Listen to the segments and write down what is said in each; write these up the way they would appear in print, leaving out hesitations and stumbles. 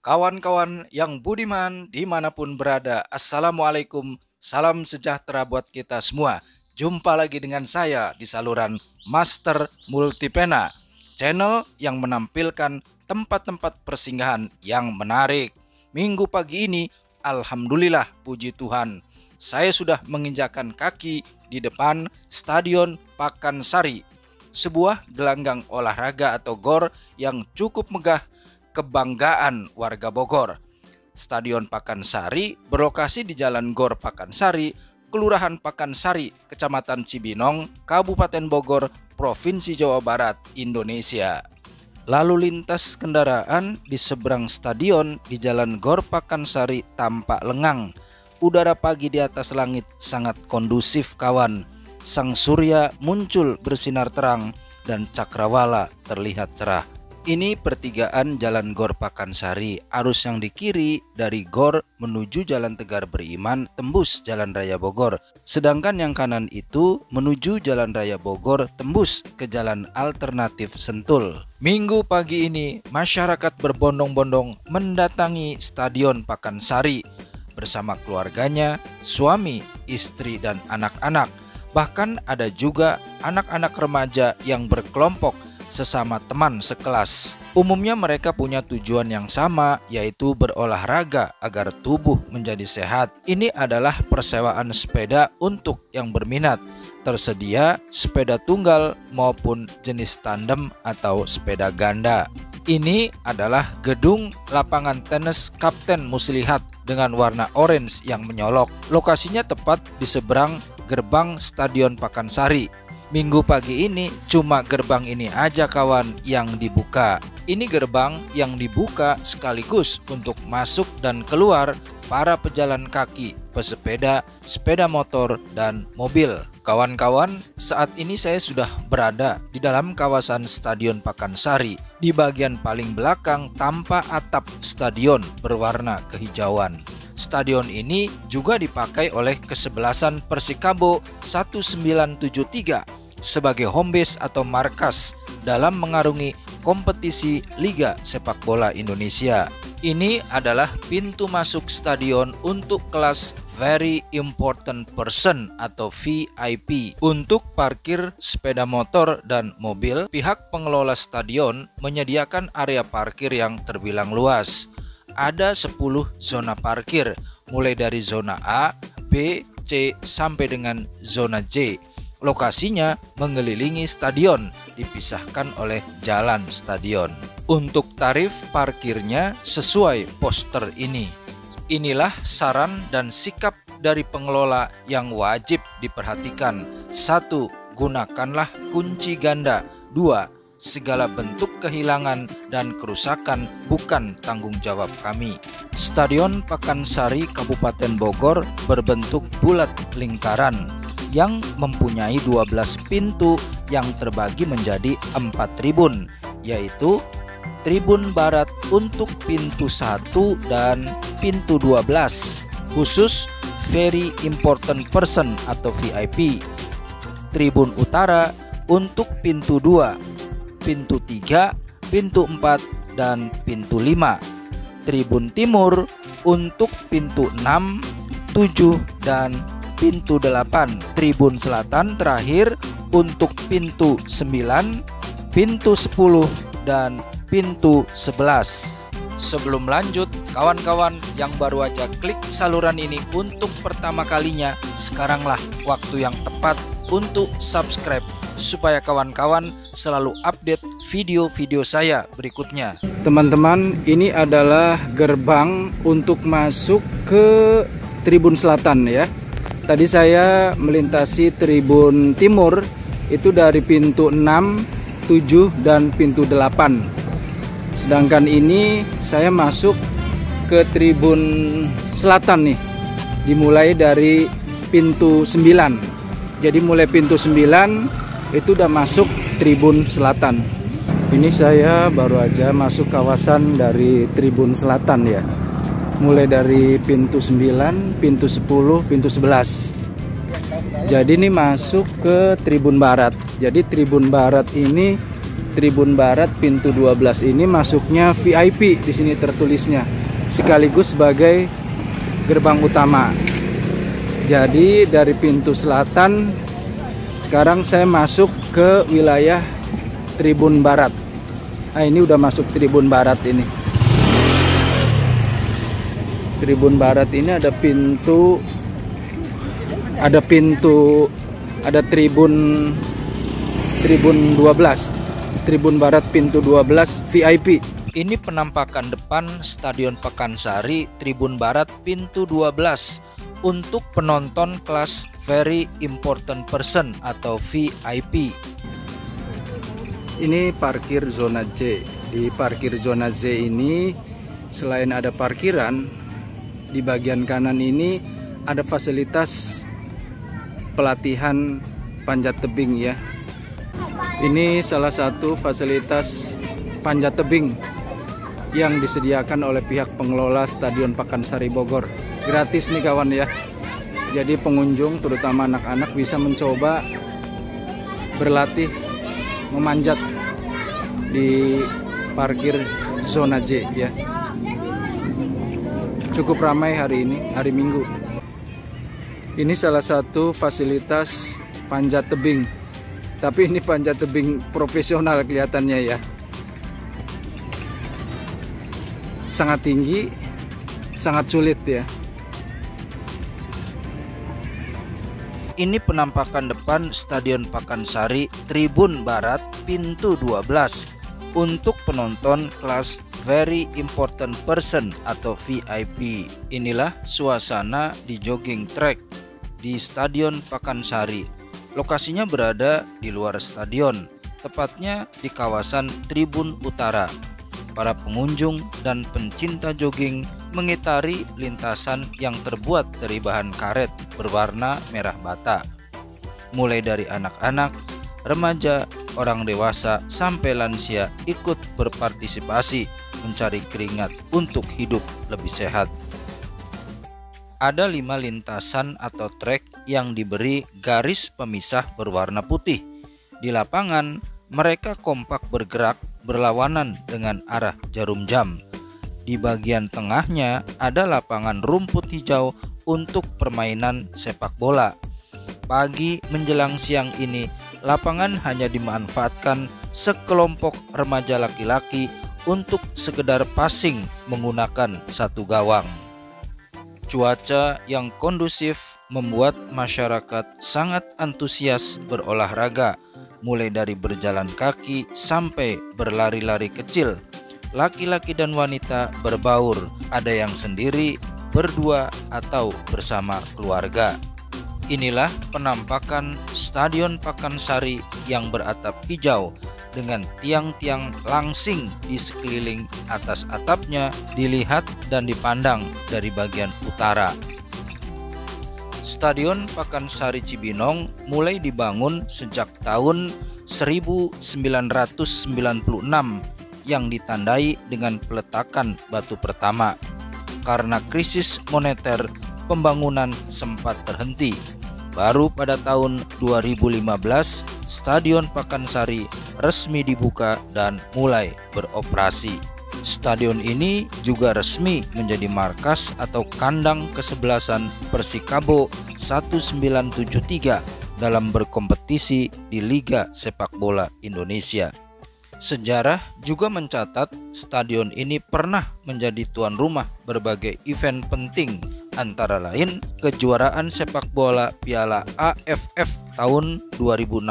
Kawan-kawan yang budiman dimanapun berada, Assalamualaikum, salam sejahtera buat kita semua. Jumpa lagi dengan saya di saluran Master Multipena, channel yang menampilkan tempat-tempat persinggahan yang menarik. Minggu pagi ini, alhamdulillah puji Tuhan, saya sudah menginjakan kaki di depan Stadion Pakansari, sebuah gelanggang olahraga atau GOR yang cukup megah, kebanggaan warga Bogor. Stadion Pakansari berlokasi di Jalan GOR Pakansari, Kelurahan Pakansari, Kecamatan Cibinong, Kabupaten Bogor, Provinsi Jawa Barat, Indonesia. Lalu lintas kendaraan di seberang stadion di Jalan GOR Pakansari tampak lengang. Udara pagi di atas langit sangat kondusif kawan. Sang surya muncul bersinar terang dan cakrawala terlihat cerah. Ini pertigaan Jalan GOR Pakansari. Arus yang di kiri dari GOR menuju Jalan Tegar Beriman tembus Jalan Raya Bogor. Sedangkan yang kanan itu menuju Jalan Raya Bogor tembus ke Jalan Alternatif Sentul. Minggu pagi ini masyarakat berbondong-bondong mendatangi Stadion Pakansari bersama keluarganya, suami, istri, dan anak-anak. Bahkan ada juga anak-anak remaja yang berkelompok sesama teman sekelas. Umumnya mereka punya tujuan yang sama, yaitu berolahraga agar tubuh menjadi sehat. Ini adalah persewaan sepeda untuk yang berminat. Tersedia sepeda tunggal maupun jenis tandem atau sepeda ganda. Ini adalah gedung lapangan tenis Kapten Muslihat dengan warna orange yang menyolok. Lokasinya tepat di seberang gerbang Stadion Pakansari. Minggu pagi ini cuma gerbang ini aja kawan yang dibuka. Ini gerbang yang dibuka sekaligus untuk masuk dan keluar para pejalan kaki, pesepeda, sepeda motor, dan mobil. Kawan-kawan, saat ini saya sudah berada di dalam kawasan Stadion Pakansari. Di bagian paling belakang tampak atap stadion berwarna kehijauan. Stadion ini juga dipakai oleh kesebelasan Persikabo 1973 sebagai home base atau markas dalam mengarungi kompetisi Liga Sepak Bola Indonesia. Ini adalah pintu masuk stadion untuk kelas Very Important Person atau VIP. Untuk parkir sepeda motor dan mobil, pihak pengelola stadion menyediakan area parkir yang terbilang luas. Ada 10 zona parkir, mulai dari zona A, B, C, sampai dengan zona J. Lokasinya mengelilingi stadion, dipisahkan oleh jalan stadion. Untuk tarif parkirnya sesuai poster ini. Inilah saran dan sikap dari pengelola yang wajib diperhatikan. 1. Gunakanlah kunci ganda. 2. Segala bentuk kehilangan dan kerusakan bukan tanggung jawab kami. Stadion Pakansari Kabupaten Bogor berbentuk bulat lingkaran yang mempunyai 12 pintu yang terbagi menjadi 4 tribun, yaitu tribun barat untuk pintu 1 dan pintu 12 khusus Very Important Person atau VIP, tribun utara untuk pintu 2, pintu 3, pintu 4, dan pintu 5. Tribun timur untuk pintu 6, 7, dan pintu 8. Tribun selatan terakhir untuk pintu 9, pintu 10, dan pintu 11. Sebelum lanjut, kawan-kawan yang baru aja klik saluran ini untuk pertama kalinya, sekaranglah waktu yang tepat untuk subscribe supaya kawan-kawan selalu update video-video saya berikutnya. Teman-teman, ini adalah gerbang untuk masuk ke tribun selatan ya. Tadi saya melintasi tribun timur itu dari pintu 6, 7, dan pintu 8. Sedangkan ini saya masuk ke tribun selatan nih. Dimulai dari pintu 9. Jadi mulai pintu 9 itu udah masuk tribun selatan. Ini saya baru aja masuk kawasan dari tribun selatan ya. Mulai dari pintu 9, pintu 10, pintu 11. Jadi ini masuk ke tribun barat. Jadi tribun barat ini Tribun Barat pintu 12 ini masuknya VIP, di sini tertulisnya, sekaligus sebagai gerbang utama. Jadi dari pintu selatan sekarang saya masuk ke wilayah Tribun Barat. Nah, ini udah masuk Tribun Barat ini. Tribun Barat ini ada Tribun 12. Tribun Barat pintu 12 VIP. Ini penampakan depan Stadion Pakansari Tribun Barat pintu 12 untuk penonton kelas Very Important Person atau VIP. Ini parkir zona J. Di parkir zona J ini selain ada parkiran, di bagian kanan ini ada fasilitas pelatihan panjat tebing ya. Ini salah satu fasilitas panjat tebing yang disediakan oleh pihak pengelola Stadion Pakansari Bogor. Gratis nih kawan ya. Jadi pengunjung terutama anak-anak bisa mencoba berlatih memanjat di parkir zona J ya. Cukup ramai hari ini, hari Minggu. Ini salah satu fasilitas panjat tebing. Tapi ini panjat tebing profesional kelihatannya ya. Sangat tinggi, sangat sulit ya. Ini penampakan depan Stadion Pakansari Tribun Barat pintu 12 untuk penonton kelas Very Important Person atau VIP. Inilah suasana di jogging track di Stadion Pakansari. Lokasinya berada di luar stadion, tepatnya di kawasan Tribun Utara. Para pengunjung dan pencinta jogging mengitari lintasan yang terbuat dari bahan karet berwarna merah bata. Mulai dari anak-anak, remaja, orang dewasa, sampai lansia ikut berpartisipasi mencari keringat untuk hidup lebih sehat. Ada 5 lintasan atau trek yang diberi garis pemisah berwarna putih. Di lapangan, mereka kompak bergerak berlawanan dengan arah jarum jam. Di bagian tengahnya ada lapangan rumput hijau untuk permainan sepak bola. Pagi menjelang siang ini, lapangan hanya dimanfaatkan sekelompok remaja laki-laki untuk sekedar passing menggunakan satu gawang. Cuaca yang kondusif membuat masyarakat sangat antusias berolahraga, mulai dari berjalan kaki sampai berlari-lari kecil. Laki-laki dan wanita berbaur, ada yang sendiri, berdua, atau bersama keluarga. Inilah penampakan Stadion Pakansari yang beratap hijau dengan tiang-tiang langsing di sekeliling. Atas atapnya dilihat dan dipandang dari bagian utara. Stadion Pakansari Cibinong mulai dibangun sejak tahun 1996 yang ditandai dengan peletakan batu pertama. Karena krisis moneter, pembangunan sempat terhenti. Baru pada tahun 2015, Stadion Pakansari resmi dibuka dan mulai beroperasi. Stadion ini juga resmi menjadi markas atau kandang kesebelasan Persikabo 1973 dalam berkompetisi di Liga Sepak Bola Indonesia. Sejarah juga mencatat stadion ini pernah menjadi tuan rumah berbagai event penting, antara lain kejuaraan sepak bola Piala AFF tahun 2016,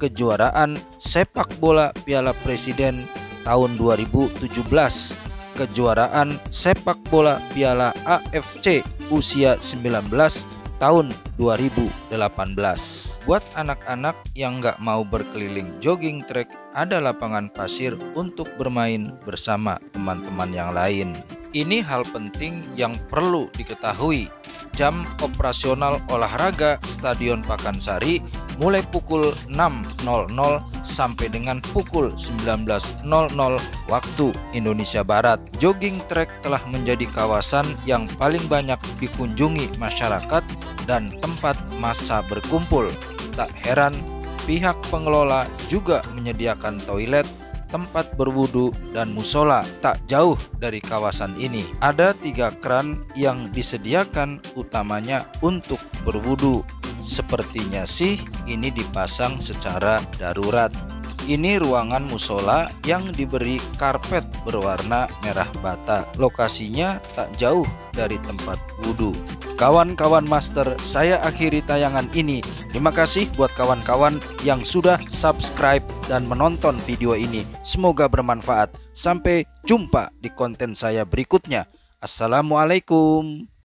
kejuaraan sepak bola Piala Presiden tahun 2017, kejuaraan sepak bola Piala AFC usia 19 tahun 2018. Buat anak-anak yang nggak mau berkeliling jogging track, ada lapangan pasir untuk bermain bersama teman-teman yang lain. Ini hal penting yang perlu diketahui. Jam operasional olahraga Stadion Pakansari mulai pukul 6.00 sampai dengan pukul 19.00 waktu Indonesia Barat. Jogging track telah menjadi kawasan yang paling banyak dikunjungi masyarakat dan tempat massa berkumpul. Tak heran Pihak pengelola juga menyediakan toilet, tempat berwudu, dan musola tak jauh dari kawasan ini. Ada 3 kran yang disediakan utamanya untuk berwudu. Sepertinya sih ini dipasang secara darurat. Ini ruangan musola yang diberi karpet berwarna merah bata. Lokasinya tak jauh dari tempat wudhu. Kawan-kawan master, saya akhiri tayangan ini. Terima kasih buat kawan-kawan yang sudah subscribe dan menonton video ini. Semoga bermanfaat. Sampai jumpa di konten saya berikutnya. Assalamualaikum.